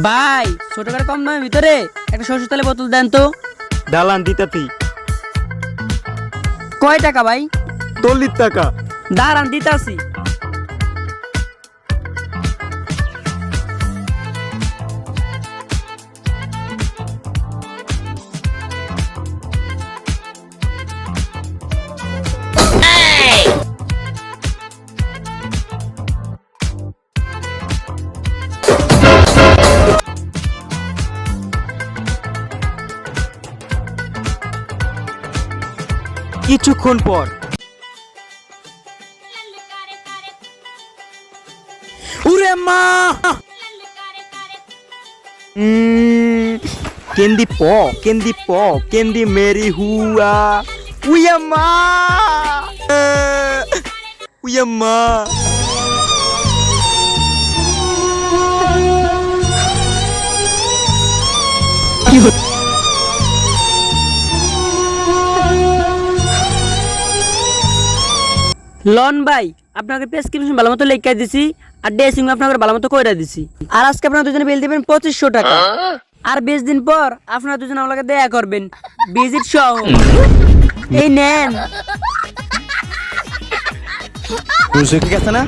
ভাই ছোট করে কম দামের ভিতরে একটা সরষের তেলের বোতল দেন তো। দালান দিতাতি কয় টাকা ভাই? 40 টাকা। দাঁড়ান দিতাছি। কিছুক্ষণ পর উরে মা কেন্দি প কেন্দি প কেন্দি মেরি হুয়া উয়া মা উয়া মা লন ভাই আপনাকে প্রেসক্রিপশন ভালো মতো লেখা দিছি আর ড্রেসিং আপনাকে ভালো মতো কইরা দিছি। আর আজকে আপনারা দুজনে বিল দিবেন 2500 টাকা। আর 20 দিন পর আপনারা দুজনে আমাকে দেয়া করবেন ভিজিট সহ। এই নেন। বুঝে কি গেছে না